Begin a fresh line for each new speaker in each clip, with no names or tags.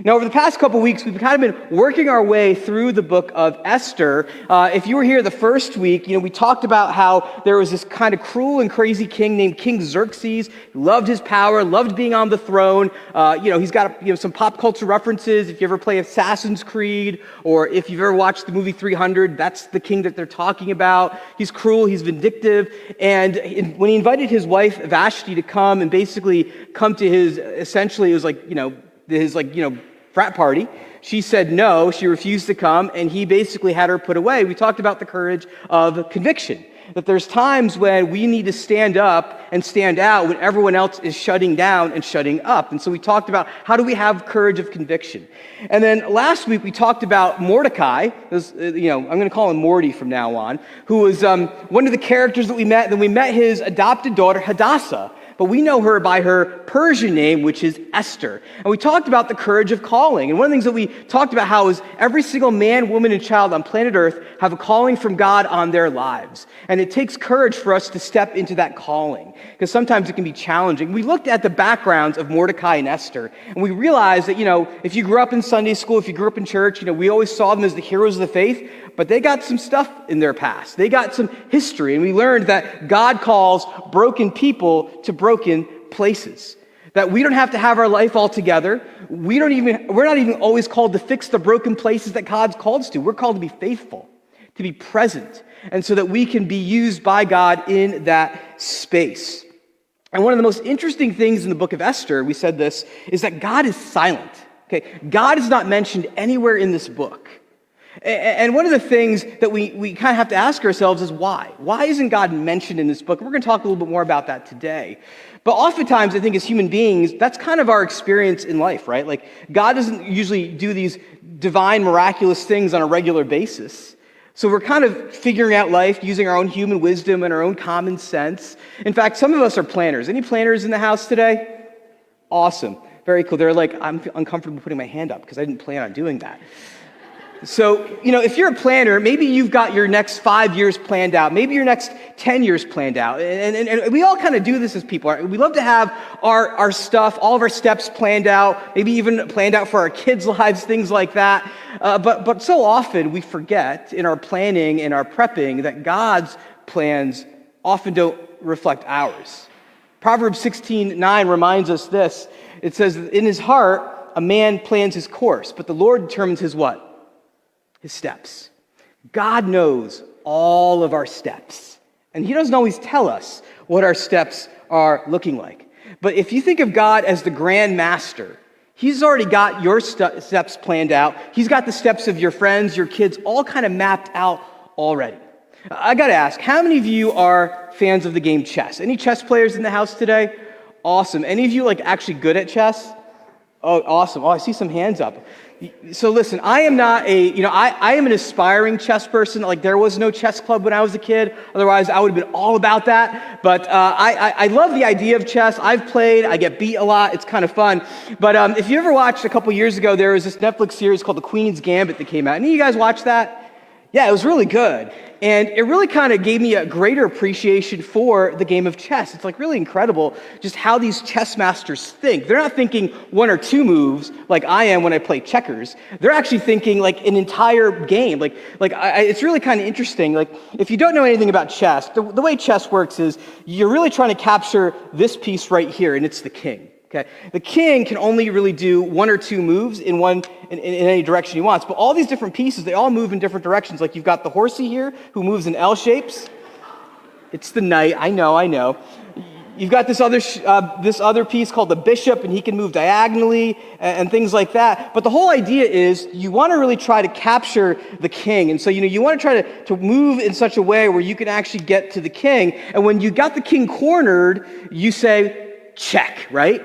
Now, over the past couple weeks, we've kind of been working our way through the book of Esther. If you were here the first week, we talked about how there was this kind of cruel and crazy king named King Xerxes. He loved his power, loved being on the throne. He's got some pop culture references. If you ever play Assassin's Creed, or if you've ever watched the movie 300, that's the king that they're talking about. He's cruel, he's vindictive, and when he invited his wife Vashti to come and basically come to his, essentially it was like, his frat party. She said no, she refused to come, and he basically had her put away. We talked about the courage of conviction, that there's times when we need to stand up and stand out when everyone else is shutting down and shutting up. And so we talked about how do we have courage of conviction. And then last week we talked about Mordecai, I'm going to call him Morty from now on, who was one of the characters that we met. And then we met his adopted daughter, Hadassah, but we know her by her Persian name, which is Esther. And we talked about the courage of calling. And one of the things that we talked about how is every single man, woman, and child on planet Earth have a calling from God on their lives. And it takes courage for us to step into that calling, because sometimes it can be challenging. We looked at the backgrounds of Mordecai and Esther, and we realized that, if you grew up in Sunday school, if you grew up in church, we always saw them as the heroes of the faith, but they got some stuff in their past. They got some history, and we learned that God calls broken people to broken places. That we don't have to have our life all together. We're not even always called to fix the broken places that God's called us to. We're called to be faithful, to be present, and so that we can be used by God in that space. And one of the most interesting things in the book of Esther, we said this, is that God is silent. Okay, God is not mentioned anywhere in this book. And one of the things that we kind of have to ask ourselves is why? Why isn't God mentioned in this book? We're going to talk a little bit more about that today. But oftentimes, I think as human beings, that's kind of our experience in life, right? Like, God doesn't usually do these divine, miraculous things on a regular basis. So we're kind of figuring out life using our own human wisdom and our own common sense. In fact, some of us are planners. Any planners in the house today? Awesome. Very cool. They're like, I'm uncomfortable putting my hand up because I didn't plan on doing that. So, if you're a planner, maybe you've got your next 5 years planned out, maybe your next 10 years planned out. And we all kind of do this as people. We love to have our stuff, all of our steps planned out, maybe even planned out for our kids' lives, things like that. But so often we forget in our planning and our prepping that God's plans often don't reflect ours. Proverbs 16:9 reminds us this. It says, in his heart, a man plans his course, but the Lord determines his what? His steps. God knows all of our steps. And he doesn't always tell us what our steps are looking like. But if you think of God as the grand master, he's already got your steps planned out. He's got the steps of your friends, your kids, all kind of mapped out already. I got to ask, how many of you are fans of the game chess? Any chess players in the house today? Awesome. Any of you actually good at chess? Oh, awesome. Oh, I see some hands up. So listen, I am not I am an aspiring chess person. There was no chess club when I was a kid. Otherwise, I would have been all about that. But I love the idea of chess. I've played. I get beat a lot. It's kind of fun. But if you ever watched a couple years ago, there was this Netflix series called The Queen's Gambit that came out. Any of you guys watch that? Yeah, it was really good. And it really kind of gave me a greater appreciation for the game of chess. It's really incredible just how these chess masters think. They're not thinking one or two moves like I am when I play checkers. They're actually thinking an entire game. It's really kind of interesting. If you don't know anything about chess, the way chess works is you're really trying to capture this piece right here, and it's the king. Okay, the king can only really do one or two moves in any direction he wants, but all these different pieces, they all move in different directions. You've got the horsey here who moves in L shapes. It's the knight. I know. You've got this other piece called the bishop, and he can move diagonally and things like that. But the whole idea is you want to really try to capture the king, and so you want to try to move in such a way where you can actually get to the king. And when you got the king cornered, you say check, right?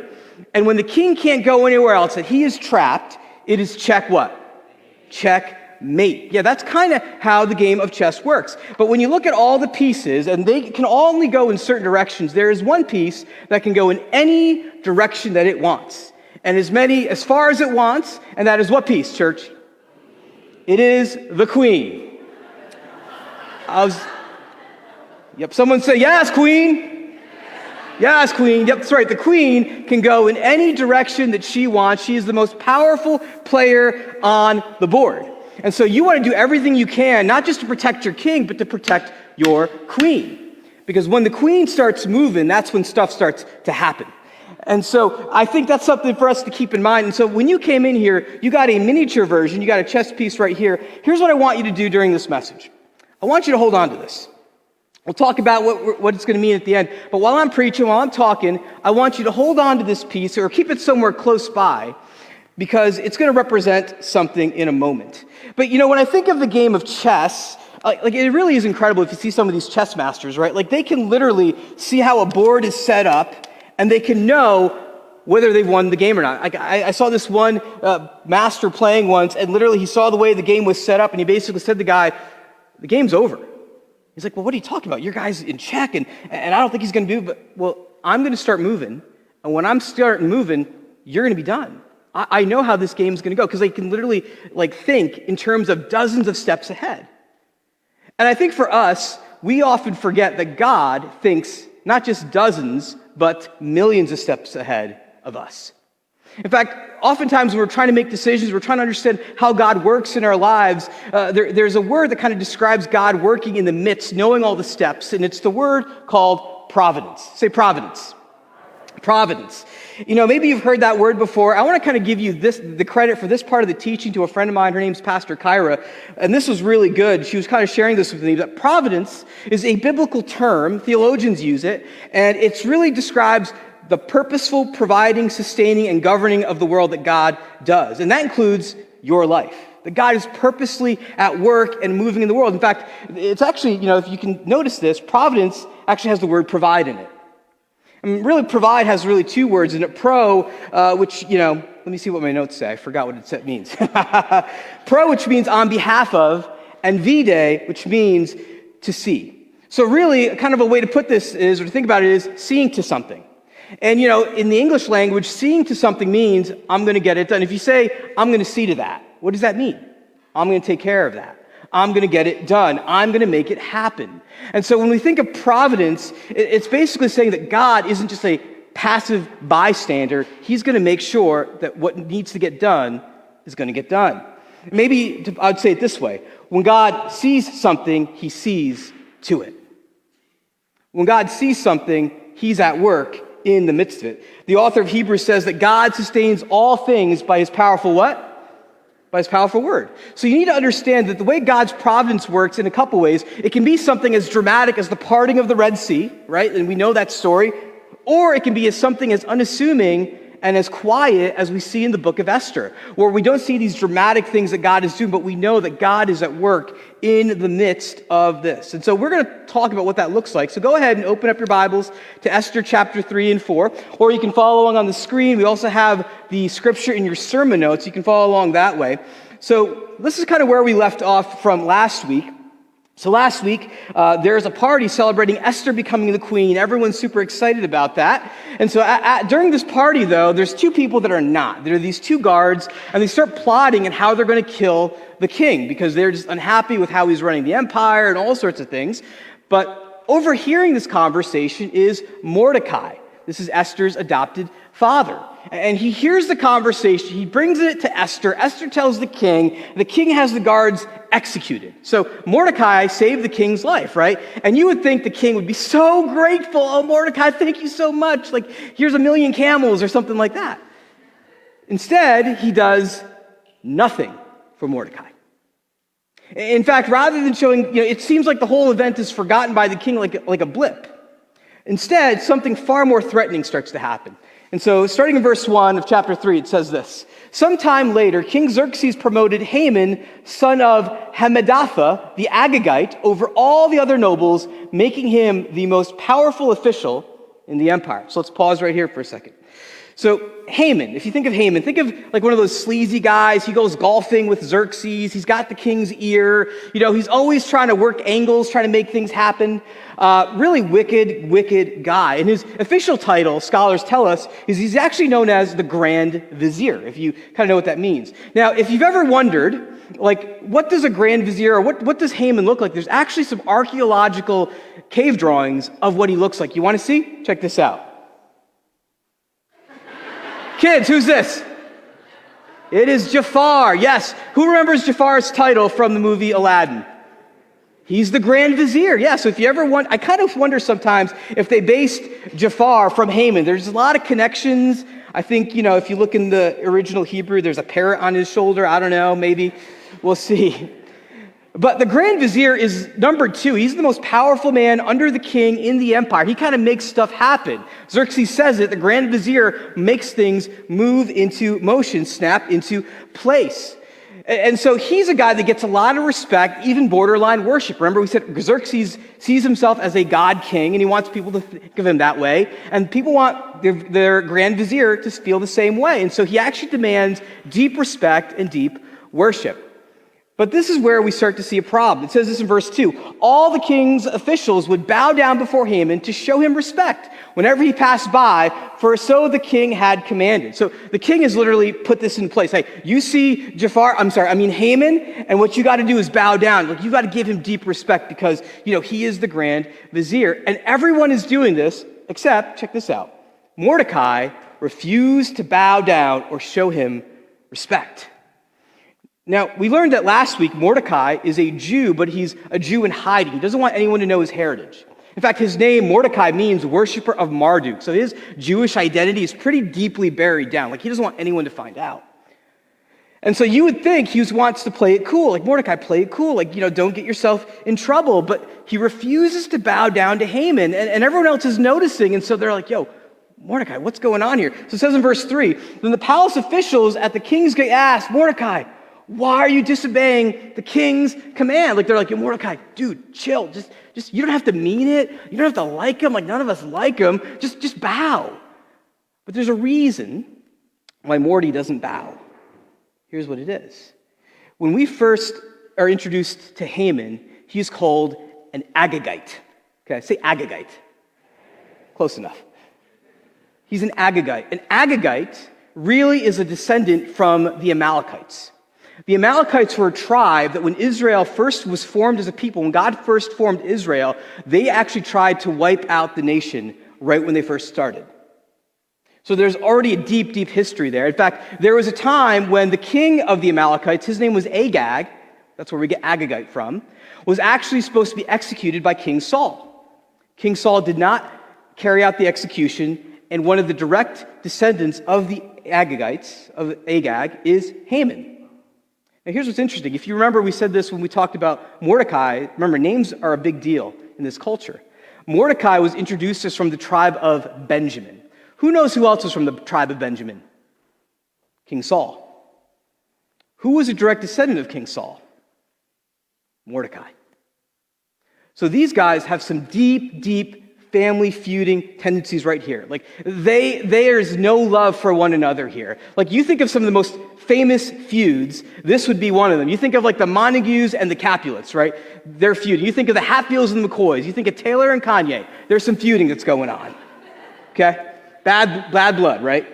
And when the king can't go anywhere else, that he is trapped, it is check what? Checkmate. Yeah, that's kind of how the game of chess works. But when you look at all the pieces, and they can only go in certain directions, there is one piece that can go in any direction that it wants. And as far as it wants, and that is what piece, church? It is the queen. Someone say, yes, queen. Yes, queen. Yep, that's right. The queen can go in any direction that she wants. She is the most powerful player on the board. And so you want to do everything you can, not just to protect your king, but to protect your queen. Because when the queen starts moving, that's when stuff starts to happen. And so I think that's something for us to keep in mind. And so when you came in here, you got a miniature version, you got a chess piece right here. Here's what I want you to do during this message. I want you to hold on to this. We'll talk about what it's going to mean at the end. But while I'm preaching, while I'm talking, I want you to hold on to this piece or keep it somewhere close by because it's going to represent something in a moment. But when I think of the game of chess, like it really is incredible if you see some of these chess masters, right? Like they can literally see how a board is set up and they can know whether they've won the game or not. I saw this one master playing once and literally he saw the way the game was set up and he basically said to the guy, the game's over. He's like, well, what are you talking about? Your guy's in check, and I don't think he's going to do, but, well, I'm going to start moving, and when I'm starting moving, you're going to be done. I know how this game's going to go, because they can literally, think in terms of dozens of steps ahead. And I think for us, we often forget that God thinks not just dozens, but millions of steps ahead of us. In fact, oftentimes when we're trying to make decisions, we're trying to understand how God works in our lives, there's a word that kind of describes God working in the midst, knowing all the steps, and it's the word called providence. Say providence. Providence. Maybe you've heard that word before. I want to kind of give you the credit for this part of the teaching to a friend of mine. Her name's Pastor Kyra, and this was really good. She was kind of sharing this with me, that providence is a biblical term. Theologians use it, and it really describes the purposeful providing, sustaining, and governing of the world that God does. And that includes your life. That God is purposely at work and moving in the world. In fact, it's actually, if you can notice this, providence actually has the word provide in it. And really, provide has really two words in it. Which, let me see what my notes say. I forgot what it means. Pro, which means on behalf of, and vide, which means to see. So really, kind of a way to put this is, or to think about it is, seeing to something. And, in the English language, seeing to something means I'm going to get it done. If you say, I'm going to see to that, what does that mean? I'm going to take care of that. I'm going to get it done. I'm going to make it happen. And so when we think of providence, it's basically saying that God isn't just a passive bystander. He's going to make sure that what needs to get done is going to get done. Maybe I'd say it this way. When God sees something, he sees to it. When God sees something, he's at work in the midst of it. The author of Hebrews says that God sustains all things by his powerful what? By his powerful word. So you need to understand that the way God's providence works in a couple ways, it can be something as dramatic as the parting of the Red Sea, right? And we know that story. Or it can be something as unassuming and as quiet as we see in the book of Esther, where we don't see these dramatic things that God is doing, but we know that God is at work in the midst of this. And so we're going to talk about what that looks like. So go ahead and open up your Bibles to Esther chapter 3 and 4, or you can follow along on the screen. We also have the scripture in your sermon notes. You can follow along that way. So this is kind of where we left off from last week. So last week, there's a party celebrating Esther becoming the queen. Everyone's super excited about that. And so during this party, though, there's two people that are not. There are these two guards, and they start plotting on how they're going to kill the king because they're just unhappy with how he's running the empire and all sorts of things. But overhearing this conversation is Mordecai. This is Esther's adopted father. And he hears the conversation. He brings it to Esther. Esther tells the king. The king has the guards executed. So Mordecai saved the king's life, right? And you would think the king would be so grateful. Oh, Mordecai, thank you so much. Like, here's 1,000,000 camels or something like that. Instead, he does nothing for Mordecai. In fact, rather than showing, it seems like the whole event is forgotten by the king like a blip. Instead, something far more threatening starts to happen. And so, starting in verse 1 of chapter 3, it says this. Sometime later, King Xerxes promoted Haman, son of Hammedatha, the Agagite, over all the other nobles, making him the most powerful official in the empire. So let's pause right here for a second. So Haman, if you think of Haman, think of like one of those sleazy guys. He goes golfing with Xerxes. He's got the king's ear. He's always trying to work angles, trying to make things happen. Really wicked guy. And his official title, scholars tell us, is he's actually known as the Grand Vizier, if you kind of know what that means. Now, if you've ever wondered, what does a Grand Vizier, or what does Haman look like? There's actually some archaeological cave drawings of what he looks like. You want to see? Check this out. Kids, who's this? It is Jafar. Yes. Who remembers Jafar's title from the movie Aladdin? He's the Grand Vizier. Yeah, so if you ever want, I kind of wonder sometimes if they based Jafar from Haman. There's a lot of connections. I think, if you look in the original Hebrew, there's a parrot on his shoulder. I don't know, maybe. We'll see. But the Grand Vizier is number 2. He's the most powerful man under the king in the empire. He kind of makes stuff happen. Xerxes says it, the Grand Vizier makes things move into motion, snap into place. And so he's a guy that gets a lot of respect, even borderline worship. Remember, we said Xerxes sees himself as a god king, and he wants people to think of him that way. And people want their Grand Vizier to feel the same way. And so he actually demands deep respect and deep worship. But this is where we start to see a problem. It says this in verse 2. All the king's officials would bow down before Haman to show him respect whenever he passed by, for so the king had commanded. So the king has literally put this in place. Hey, you see Haman, and what you got to do is bow down. Like, you got to give him deep respect because, he is the Grand Vizier. And everyone is doing this, except, check this out, Mordecai refused to bow down or show him respect. Now, we learned that last week Mordecai is a Jew, but he's a Jew in hiding. He doesn't want anyone to know his heritage. In fact, his name, Mordecai, means worshiper of Marduk. So his Jewish identity is pretty deeply buried down. Like, he doesn't want anyone to find out. And so you would think he wants to play it cool. Like, Mordecai, play it cool. Like, don't get yourself in trouble. But he refuses to bow down to Haman. And everyone else is noticing. And so they're like, yo, Mordecai, what's going on here? So it says in verse 3, then the palace officials at the king's gate asked, Mordecai, why are you disobeying the king's command? Like, they're like, Mordecai, dude, chill. Just, you don't have to mean it. You don't have to like him. Like, none of us like him. Just bow. But there's a reason why Morty doesn't bow. Here's what it is. When we first are introduced to Haman, he's called an Agagite. Okay, say Agagite. Close enough. He's an Agagite. An Agagite really is a descendant from the Amalekites. The Amalekites were a tribe that when Israel first was formed as a people, when God first formed Israel, they actually tried to wipe out the nation right when they first started. So there's already a deep, deep history there. In fact, there was a time when the king of the Amalekites, his name was Agag, that's where we get Agagite from, was actually supposed to be executed by King Saul. King Saul did not carry out the execution, and one of the direct descendants of the Agagites, of Agag, is Haman. Now, here's what's interesting. If you remember, we said this when we talked about Mordecai. Remember, names are a big deal in this culture. Mordecai was introduced as from the tribe of Benjamin. Who knows who else was from the tribe of Benjamin? King Saul. Who was a direct descendant of King Saul? Mordecai. So these guys have some deep, deep family feuding tendencies right here. Like, there's no love for one another here. Like, you think of some of the most famous feuds, this would be one of them. You think of like the Montagues and the Capulets, right? They're feuding. You think of the Hatfields and the McCoys. You think of Taylor and Kanye. There's some feuding that's going on. Okay? Bad blood, right?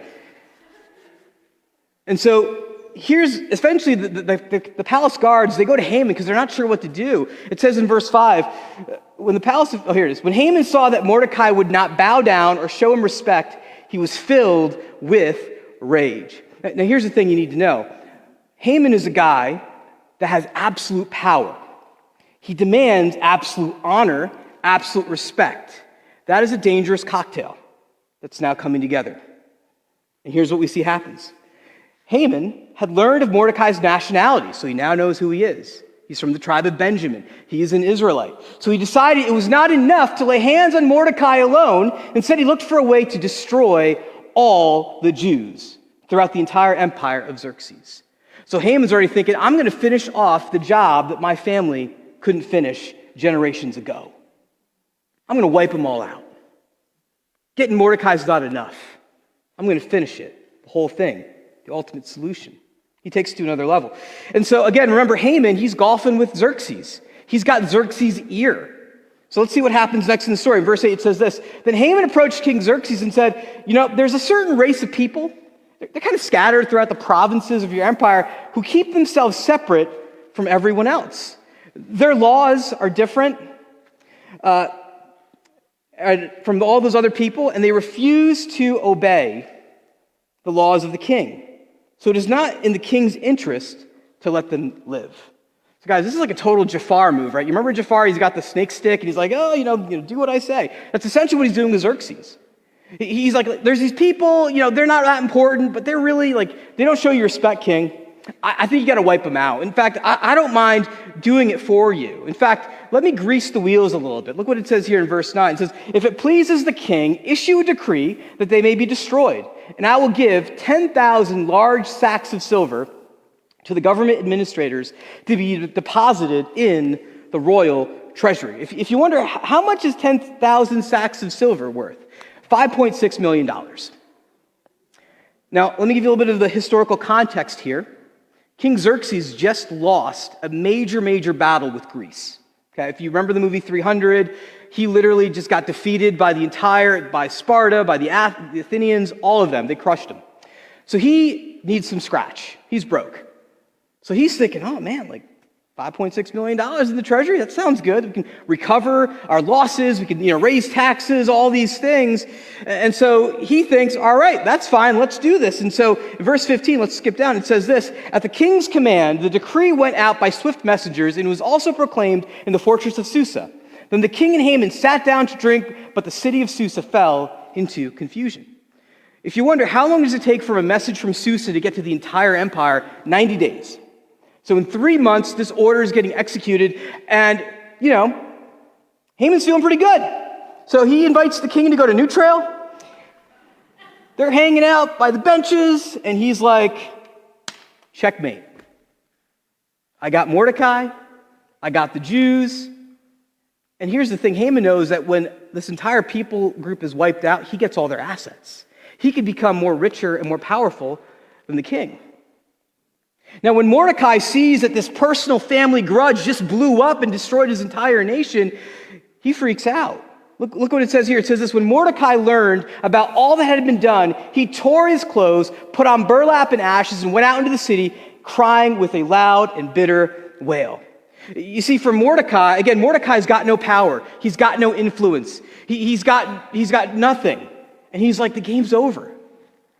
And so here's essentially the palace guards, they go to Haman because they're not sure what to do. It says in verse 5, here it is. When Haman saw that Mordecai would not bow down or show him respect, he was filled with rage. Now here's the thing you need to know. Haman is a guy that has absolute power. He demands absolute honor, absolute respect. That is a dangerous cocktail that's now coming together. And here's what we see happens. Haman had learned of Mordecai's nationality, so he now knows who he is. He's from the tribe of Benjamin. He is an Israelite. So he decided it was not enough to lay hands on Mordecai alone. Instead, he looked for a way to destroy all the Jews throughout the entire empire of Xerxes. So Haman's already thinking, I'm going to finish off the job that my family couldn't finish generations ago. I'm going to wipe them all out. Getting Mordecai's not enough. I'm going to finish it, the whole thing, the ultimate solution. He takes it to another level. And so again, remember Haman, he's golfing with Xerxes. He's got Xerxes' ear. So let's see what happens next in the story. In verse 8 it says this, then Haman approached King Xerxes and said, there's a certain race of people, they're kind of scattered throughout the provinces of your empire, who keep themselves separate from everyone else. Their laws are different from all those other people, and they refuse to obey the laws of the king. So it is not in the king's interest to let them live. So guys, this is like a total Jafar move, right? You remember Jafar? He's got the snake stick, and he's like, oh, do what I say. That's essentially what he's doing with Xerxes. He's like, there's these people, they're not that important, but they're really they don't show you respect, king. I think you got to wipe them out. In fact, I don't mind doing it for you. In fact, let me grease the wheels a little bit. Look what it says here in verse 9. It says, if it pleases the king, issue a decree that they may be destroyed, and I will give 10,000 large sacks of silver to the government administrators to be deposited in the royal treasury. If you wonder, how much is 10,000 sacks of silver worth? $5.6 million. Now, let me give you a little bit of the historical context here. King Xerxes just lost a major battle with Greece. Okay, if you remember the movie 300, he literally just got defeated by Sparta, by the Athenians, all of them. They crushed him. So he needs some scratch. He's broke. So he's thinking, oh man, $5.6 million in the treasury? That sounds good. We can recover our losses. We can, raise taxes, all these things. And so he thinks, all right, that's fine. Let's do this. And so in verse 15, let's skip down. It says this, at the king's command, the decree went out by swift messengers and was also proclaimed in the fortress of Susa. Then the king and Haman sat down to drink, but the city of Susa fell into confusion. If you wonder, how long does it take for a message from Susa to get to the entire empire? 90 days. So in 3 months, this order is getting executed, and, Haman's feeling pretty good. So he invites the king to go to New Trail. They're hanging out by the benches, and he's like, checkmate. I got Mordecai, I got the Jews, and here's the thing, Haman knows that when this entire people group is wiped out, he gets all their assets. He could become more richer and more powerful than the king. Now, when Mordecai sees that this personal family grudge just blew up and destroyed his entire nation, he freaks out. Look what it says here. It says this, when Mordecai learned about all that had been done, he tore his clothes, put on burlap and ashes, and went out into the city, crying with a loud and bitter wail. You see, for Mordecai, again, Mordecai's got no power. He's got no influence. He's got nothing. And he's like, the game's over.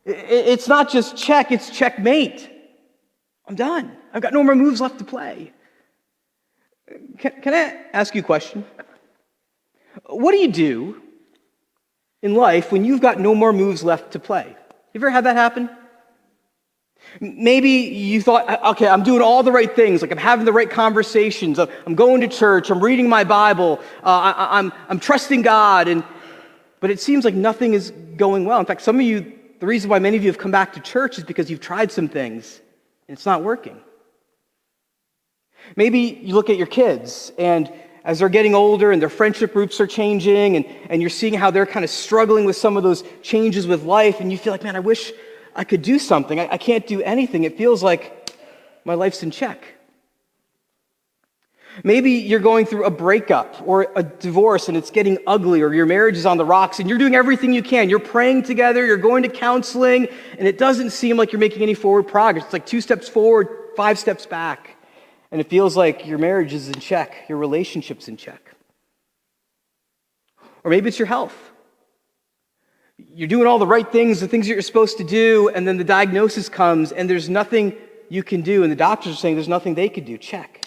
It's not just check, it's checkmate. I'm done. I've got no more moves left to play. Can I ask you a question? What do you do in life when you've got no more moves left to play? You ever had that happen? Maybe you thought, okay, I'm doing all the right things, I'm having the right conversations, I'm going to church, I'm reading my Bible, I'm trusting God, but it seems like nothing is going well. In fact, some of you, the reason why many of you have come back to church is because you've tried some things and it's not working. Maybe you look at your kids, and as they're getting older and their friendship groups are changing, and you're seeing how they're kind of struggling with some of those changes with life, and you feel like, man, I wish I could do something. I can't do anything. It feels like my life's in check. Maybe you're going through a breakup or a divorce and it's getting ugly, or your marriage is on the rocks and you're doing everything you can. You're praying together, you're going to counseling, and it doesn't seem like you're making any forward progress. It's like 2 steps forward, 5 steps back. And it feels like your marriage is in check, your relationship's in check. Or maybe it's your health. You're doing all the right things, the things that you're supposed to do, and then the diagnosis comes and there's nothing you can do, and the doctors are saying there's nothing they could do. Check.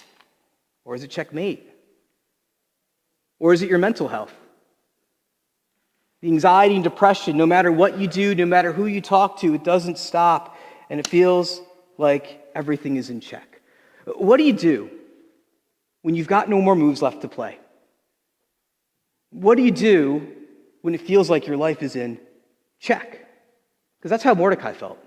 Or is it checkmate? Or is it your mental health? The anxiety and depression, no matter what you do, no matter who you talk to, it doesn't stop, and it feels like everything is in check. What do you do when you've got no more moves left to play? What do you do when it feels like your life is in check? Because that's how Mordecai felt.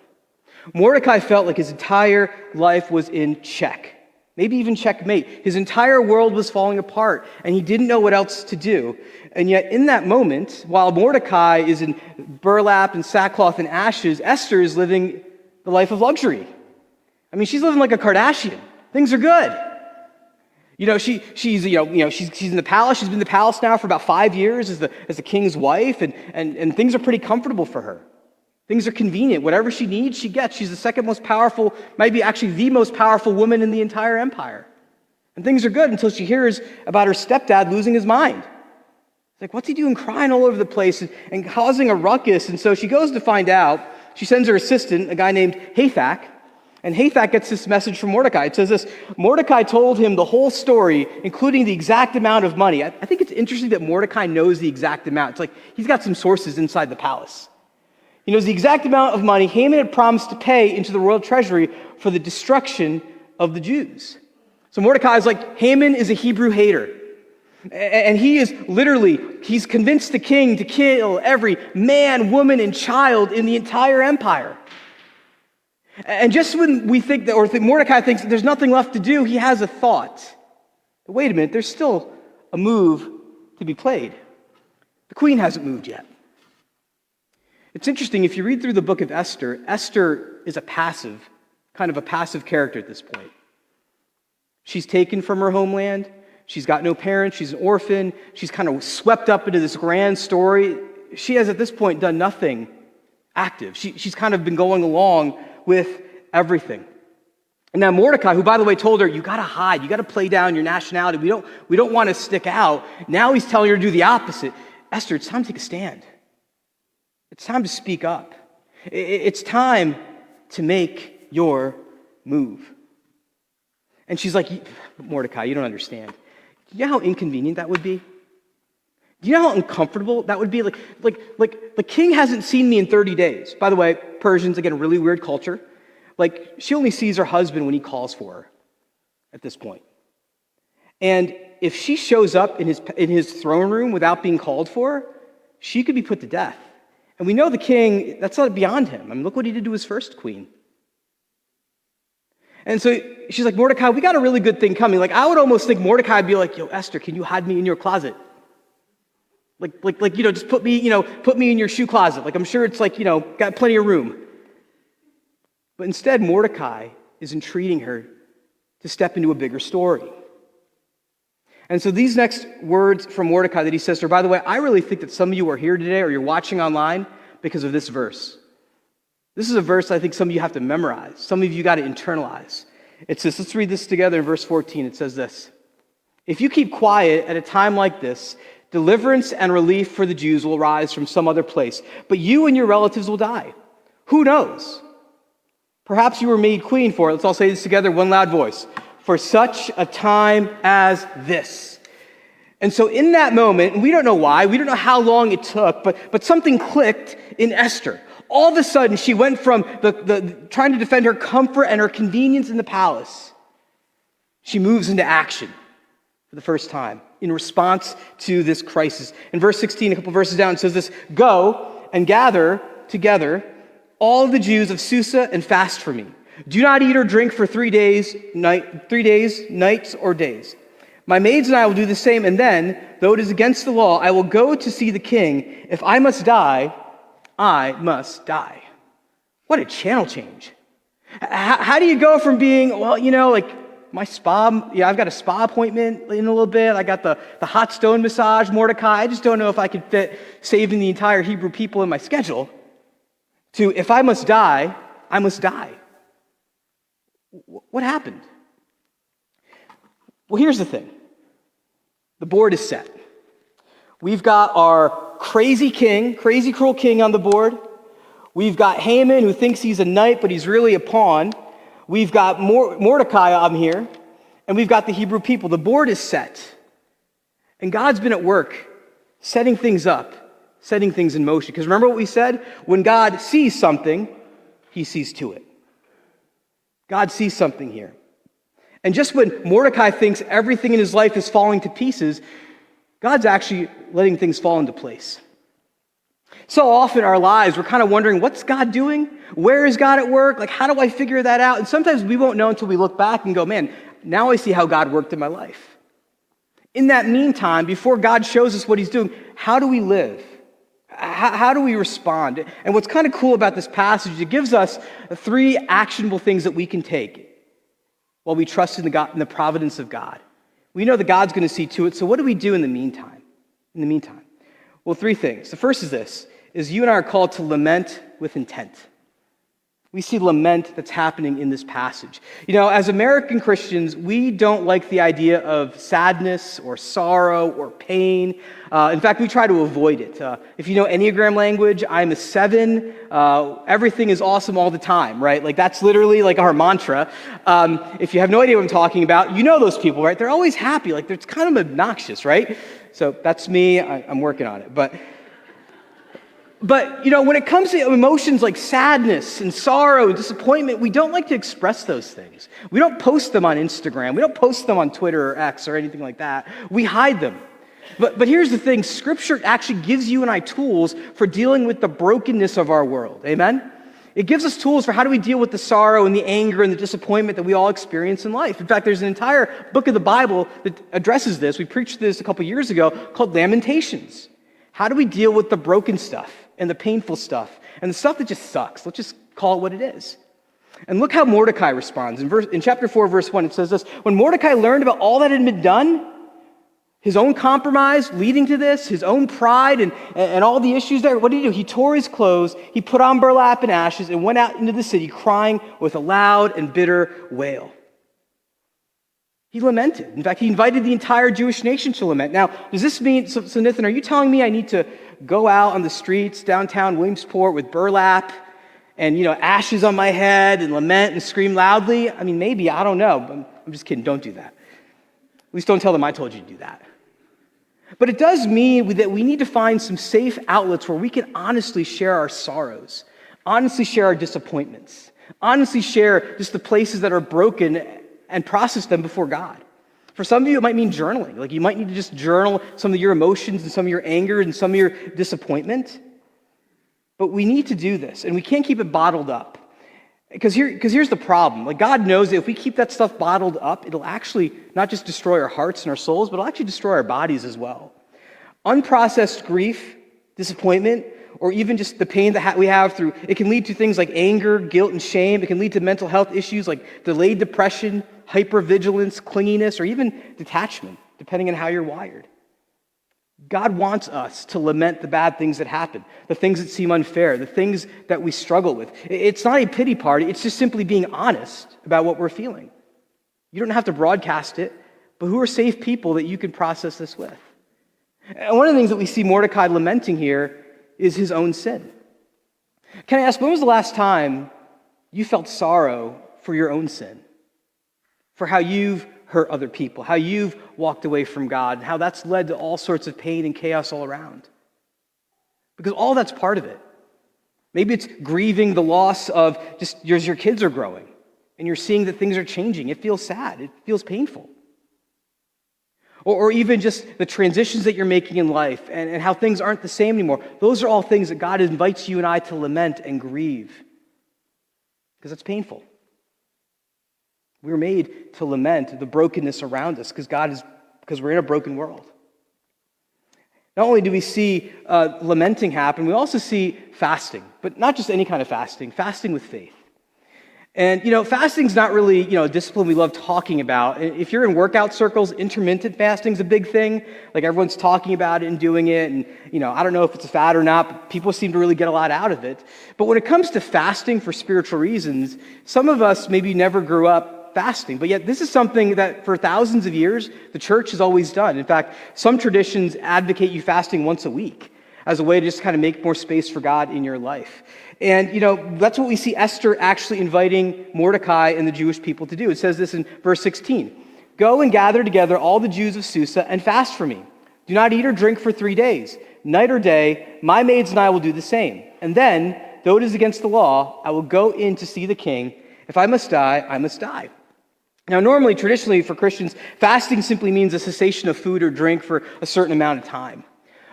Mordecai felt like his entire life was in check. Maybe even checkmate. His entire world was falling apart, and he didn't know what else to do. And yet in that moment, while Mordecai is in burlap and sackcloth and ashes, Esther is living the life of luxury. I mean, she's living like a Kardashian. Things are good. She's in the palace. She's been in the palace now for about 5 years as the king's wife, and things are pretty comfortable for her. Things are convenient. Whatever she needs, she gets. She's the second most powerful, maybe actually the most powerful woman in the entire empire. And things are good until she hears about her stepdad losing his mind. It's like, what's he doing crying all over the place and causing a ruckus? And so she goes to find out. she sends her assistant, a guy named Hathach, and Hathach gets this message from Mordecai. It says this: Mordecai told him the whole story, including the exact amount of money. I think it's interesting that Mordecai knows the exact amount. It's like he's got some sources inside the palace. He knows the exact amount of money Haman had promised to pay into the royal treasury for the destruction of the Jews. So Mordecai is like, Haman is a Hebrew hater. And he is literally, he's convinced the king to kill every man, woman, and child in the entire empire. And just when we think that, or Mordecai thinks that there's nothing left to do, he has a thought. Wait a minute, there's still a move to be played. The queen hasn't moved yet. It's interesting, if you read through the book of Esther, Esther is kind of a passive character at this point. She's taken from her homeland. She's got no parents. She's an orphan. She's kind of swept up into this grand story. She has at this point done nothing active. She's kind of been going along with everything. And now Mordecai, who by the way told her, you got to hide, you got to play down your nationality. We don't want to stick out. Now he's telling her to do the opposite. Esther, it's time to take a stand. It's time to speak up. It's time to make your move. And she's like, Mordecai, you don't understand. Do you know how inconvenient that would be? Do you know how uncomfortable that would be? Like the king hasn't seen me in 30 days. By the way, Persians, again, a really weird culture. Like, she only sees her husband when he calls for her at this point. And if she shows up in his throne room without being called for, she could be put to death. And we know the king, that's not beyond him. I mean, look what he did to his first queen. And so she's like, Mordecai, we got a really good thing coming. Like, I would almost think Mordecai would be like, yo, Esther, can you hide me in your closet? Just put me in your shoe closet. Like, I'm sure it's got plenty of room. But instead, Mordecai is entreating her to step into a bigger story. And so these next words from Mordecai that he says to her, by the way, I really think that some of you are here today or you're watching online because of this verse. This is a verse I think some of you have to memorize. Some of you got to internalize. It says, let's read this together in verse 14. It says this: if you keep quiet at a time like this, deliverance and relief for the Jews will rise from some other place, but you and your relatives will die. Who knows? Perhaps you were made queen for it. Let's all say this together, one loud voice. For such a time as this. And so in that moment, and we don't know why, we don't know how long it took, but something clicked in Esther. All of a sudden, she went from the trying to defend her comfort and her convenience in the palace. She moves into action for the first time in response to this crisis. In verse 16, a couple verses down, it says this: go and gather together all the Jews of Susa and fast for me. Do not eat or drink for 3 days, nights or days. My maids and I will do the same, and then, though it is against the law, I will go to see the king. If I must die, I must die. What a channel change. How do you go from being, my spa, I've got a spa appointment in a little bit, I got the hot stone massage, Mordecai, I just don't know if I could fit saving the entire Hebrew people in my schedule, to if I must die, I must die. What happened? Well, here's the thing. The board is set. We've got our crazy cruel king on the board. We've got Haman, who thinks he's a knight, but he's really a pawn. We've got Mordecai on here, and we've got the Hebrew people. The board is set. And God's been at work setting things up, setting things in motion. Because remember what we said? When God sees something, he sees to it. God sees something here. And just when Mordecai thinks everything in his life is falling to pieces, God's actually letting things fall into place. So often in our lives, we're kind of wondering, what's God doing? Where is God at work? Like, how do I figure that out? And sometimes we won't know until we look back and go, man, now I see how God worked in my life. In that meantime, before God shows us what he's doing, how do we live? How do we respond? And what's kind of cool about this passage, it gives us 3 actionable things that we can take while we trust in the providence of God. We know that God's going to see to it, so what do we do in the meantime? Well, 3 things. The first is this, is you and I are called to lament with intent. We see lament that's happening in this passage. You know, as American Christians, we don't like the idea of sadness or sorrow or pain. In fact, we try to avoid it. If you know Enneagram language, I'm a 7. Everything is awesome all the time, right? Like that's literally like our mantra. If you have no idea what I'm talking about, you know those people, right? They're always happy. Like it's kind of obnoxious, right? So that's me. I'm working on it. But, you know, when it comes to emotions like sadness and sorrow and disappointment, we don't like to express those things. We don't post them on Instagram. We don't post them on Twitter or X or anything like that. We hide them. But here's the thing. Scripture actually gives you and I tools for dealing with the brokenness of our world. Amen? It gives us tools for how do we deal with the sorrow and the anger and the disappointment that we all experience in life. In fact, there's an entire book of the Bible that addresses this. We preached this a couple years ago called Lamentations. How do we deal with the broken stuff and the painful stuff and the stuff that just sucks? Let's just call it what it is. And look how Mordecai responds. In chapter 4, verse 1, it says this: when Mordecai learned about all that had been done, his own compromise leading to this, his own pride and all the issues there, what did he do? He tore his clothes, he put on burlap and ashes, and went out into the city crying with a loud and bitter wail. He lamented. In fact, he invited the entire Jewish nation to lament. Now, does this mean, so Nathan, are you telling me I need to go out on the streets downtown Williamsport with burlap and, ashes on my head and lament and scream loudly? I mean, maybe, I don't know. But I'm just kidding. Don't do that. At least don't tell them I told you to do that. But it does mean that we need to find some safe outlets where we can honestly share our sorrows, honestly share our disappointments, honestly share just the places that are broken and process them before God. For some of you, it might mean journaling. Like you might need to just journal some of your emotions and some of your anger and some of your disappointment. But we need to do this, and we can't keep it bottled up. Because here's the problem. Like God knows that if we keep that stuff bottled up, it'll actually not just destroy our hearts and our souls, but it'll actually destroy our bodies as well. Unprocessed grief, disappointment, or even just the pain that we have through, it can lead to things like anger, guilt, and shame. It can lead to mental health issues like delayed depression, hypervigilance, clinginess, or even detachment, depending on how you're wired. God wants us to lament the bad things that happen, the things that seem unfair, the things that we struggle with. It's not a pity party. It's just simply being honest about what we're feeling. You don't have to broadcast it, but who are safe people that you can process this with? And one of the things that we see Mordecai lamenting here is his own sin. Can I ask, when was the last time you felt sorrow for your own sin? For how you've hurt other people, how you've walked away from God, and how that's led to all sorts of pain and chaos all around. Because all that's part of it. Maybe it's grieving the loss of just your kids are growing, and you're seeing that things are changing. It feels sad. It feels painful. Or even just the transitions that you're making in life and how things aren't the same anymore. Those are all things that God invites you and I to lament and grieve. Because it's painful. We're made to lament the brokenness around us because we're in a broken world. Not only do we see lamenting happen, we also see fasting, but not just any kind of fasting with faith. And, fasting's not really, a discipline we love talking about. If you're in workout circles, intermittent fasting's a big thing. Like everyone's talking about it and doing it. And, I don't know if it's a fad or not, but people seem to really get a lot out of it. But when it comes to fasting for spiritual reasons, some of us maybe never grew up fasting. But yet this is something that for thousands of years, the church has always done. In fact, some traditions advocate you fasting once a week as a way to just kind of make more space for God in your life. And, that's what we see Esther actually inviting Mordecai and the Jewish people to do. It says this in verse 16. Go and gather together all the Jews of Susa and fast for me. Do not eat or drink for 3 days. Night or day, my maids and I will do the same. And then, though it is against the law, I will go in to see the king. If I must die, I must die. Now, normally, traditionally, for Christians, fasting simply means a cessation of food or drink for a certain amount of time.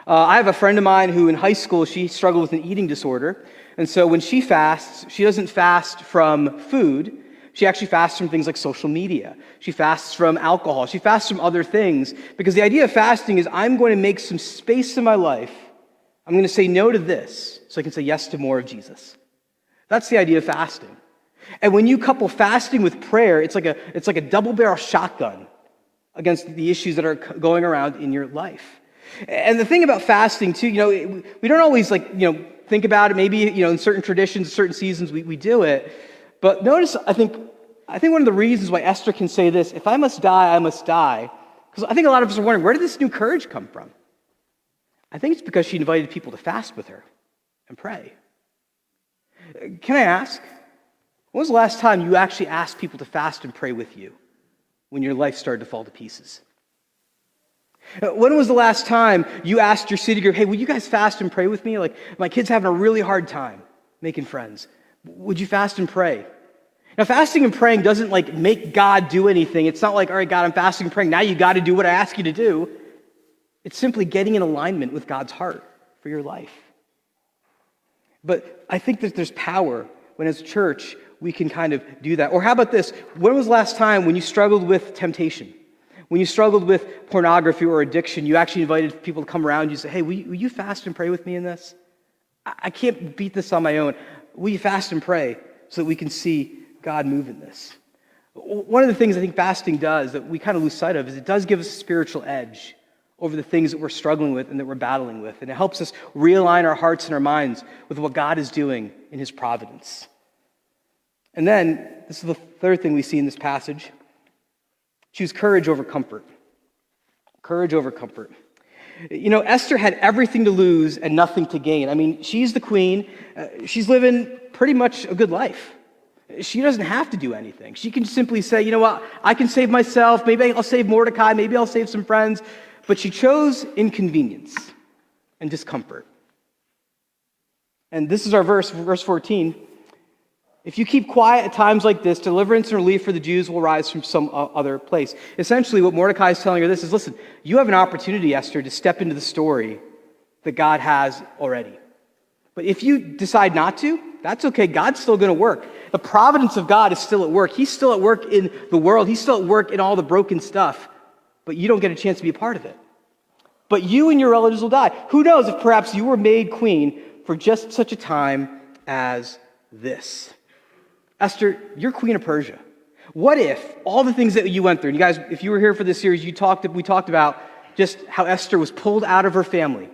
I have a friend of mine who in high school, she struggled with an eating disorder. And so when she fasts, she doesn't fast from food. She actually fasts from things like social media. She fasts from alcohol. She fasts from other things. Because the idea of fasting is I'm going to make some space in my life. I'm going to say no to this so I can say yes to more of Jesus. That's the idea of fasting. And when you couple fasting with prayer, it's like a double-barrel shotgun against the issues that are going around in your life. And the thing about fasting too, we don't always think about it. Maybe, in certain traditions, certain seasons, we do it. But notice, I think one of the reasons why Esther can say this, if I must die, I must die. Because I think a lot of us are wondering, where did this new courage come from? I think it's because she invited people to fast with her and pray. Can I ask, when was the last time you actually asked people to fast and pray with you when your life started to fall to pieces? When was the last time you asked your city group, hey, will you guys fast and pray with me? Like, my kid's having a really hard time making friends. Would you fast and pray? Now, fasting and praying doesn't make God do anything. It's not like, all right, God, I'm fasting and praying. Now you got to do what I ask you to do. It's simply getting in alignment with God's heart for your life. But I think that there's power when as a church we can kind of do that. Or how about this? When was the last time when you struggled with temptation? When you struggled with pornography or addiction, you actually invited people to come around you and say, hey, will you fast and pray with me in this? I can't beat this on my own. Will you fast and pray so that we can see God move in this? One of the things I think fasting does that we kind of lose sight of is it does give us a spiritual edge over the things that we're struggling with and that we're battling with. And it helps us realign our hearts and our minds with what God is doing in his providence. And then, this is the third thing we see in this passage. Choose courage over comfort. Courage over comfort. Esther had everything to lose and nothing to gain. I mean, she's the queen. She's living pretty much a good life. She doesn't have to do anything. She can simply say, you know what, I can save myself. Maybe I'll save Mordecai. Maybe I'll save some friends. But she chose inconvenience and discomfort. And this is our verse 14. If you keep quiet at times like this, deliverance and relief for the Jews will rise from some other place. Essentially, what Mordecai is telling her this is, listen, you have an opportunity, Esther, to step into the story that God has already. But if you decide not to, that's okay. God's still going to work. The providence of God is still at work. He's still at work in the world. He's still at work in all the broken stuff. But you don't get a chance to be a part of it. But you and your relatives will die. Who knows if perhaps you were made queen for just such a time as this. Esther, you're queen of Persia. What if all the things that you went through, and you guys, if you were here for this series, we talked about just how Esther was pulled out of her family,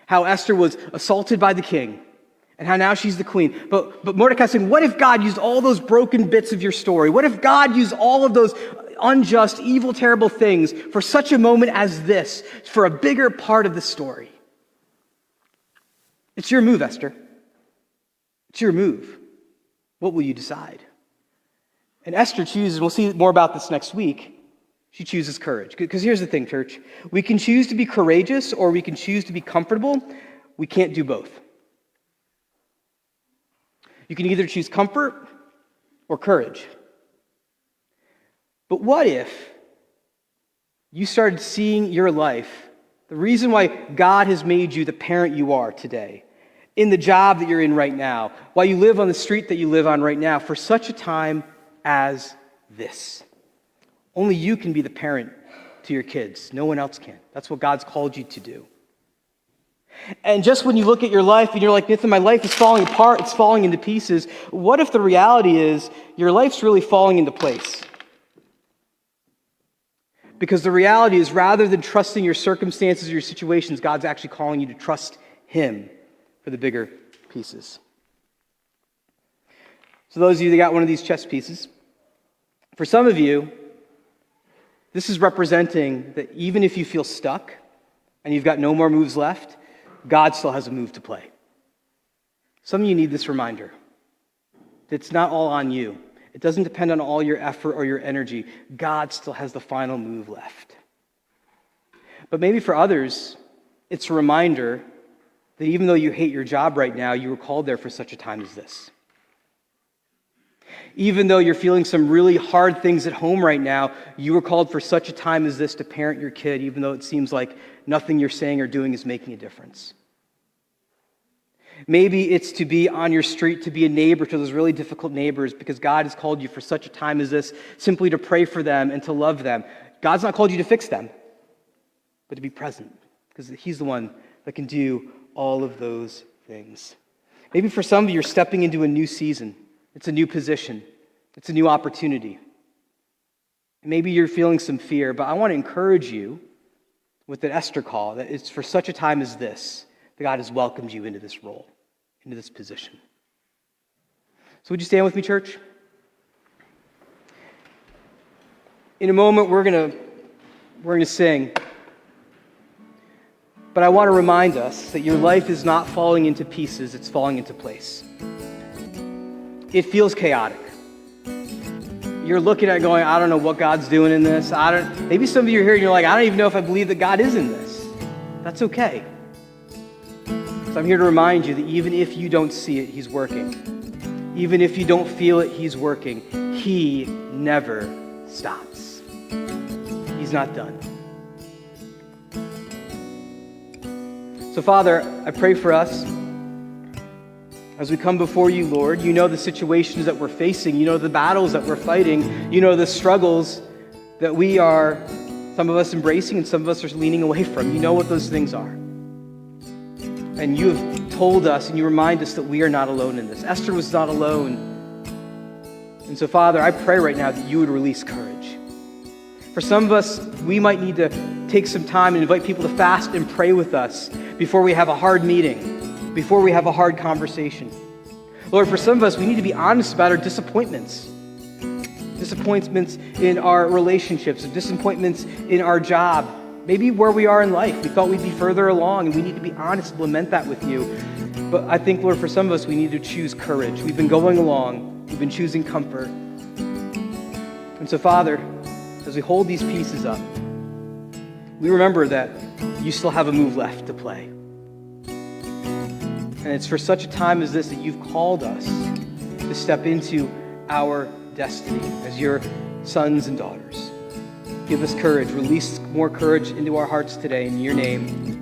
how Esther was assaulted by the king, and how now she's the queen. But Mordecai's saying, what if God used all those broken bits of your story? What if God used all of those unjust, evil, terrible things for such a moment as this, for a bigger part of the story? It's your move, Esther. It's your move. What will you decide? And Esther chooses, we'll see more about this next week, she chooses courage. Because here's the thing, church. We can choose to be courageous or we can choose to be comfortable. We can't do both. You can either choose comfort or courage. But what if you started seeing your life, the reason why God has made you the parent you are today, in the job that you're in right now, why you live on the street that you live on right now, for such a time as this? Only you can be the parent to your kids. No one else can. That's what God's called you to do. And just when you look at your life and you're like, Nathan, my life is falling apart, it's falling into pieces, what if the reality is your life's really falling into place? Because the reality is, rather than trusting your circumstances or your situations, God's actually calling you to trust Him for the bigger pieces. So those of you that got one of these chess pieces, for some of you, this is representing that even if you feel stuck and you've got no more moves left, God still has a move to play. Some of you need this reminder. It's not all on you. It doesn't depend on all your effort or your energy. God still has the final move left. But maybe for others, it's a reminder that even though you hate your job right now, you were called there for such a time as this. Even though you're feeling some really hard things at home right now, you were called for such a time as this to parent your kid, even though it seems like nothing you're saying or doing is making a difference. Maybe it's to be on your street, to be a neighbor to those really difficult neighbors, because God has called you for such a time as this, simply to pray for them and to love them. God's not called you to fix them, but to be present, because He's the one that can do all of those things. Maybe for some of you, you're stepping into a new season. It's a new position. It's a new opportunity. Maybe you're feeling some fear, but I want to encourage you with an Esther call, that it's for such a time as this that God has welcomed you into this role, into this position. So would you stand with me, church? In a moment, we're going to sing. But I want to remind us that your life is not falling into pieces, it's falling into place. It feels chaotic. You're looking at it going, I don't know what God's doing in this. Maybe some of you are here and you're like, I don't even know if I believe that God is in this. That's okay. So I'm here to remind you that even if you don't see it, He's working. Even if you don't feel it, He's working. He never stops. He's not done. So Father, I pray for us as we come before you, Lord. You know the situations that we're facing. You know the battles that we're fighting. You know the struggles that we are, some of us embracing and some of us are leaning away from. You know what those things are. And you have told us and you remind us that we are not alone in this. Esther was not alone. And so, Father, I pray right now that you would release courage. For some of us, we might need to take some time and invite people to fast and pray with us before we have a hard meeting, before we have a hard conversation. Lord, for some of us, we need to be honest about our disappointments. Disappointments in our relationships, disappointments in our job, maybe where we are in life. We thought we'd be further along, and we need to be honest and lament that with you. But I think, Lord, for some of us, we need to choose courage. We've been going along. We've been choosing comfort. And so, Father, as we hold these pieces up, we remember that you still have a move left to play. And it's for such a time as this that you've called us to step into our destiny as your sons and daughters. Give us courage. Release more courage into our hearts today in your name.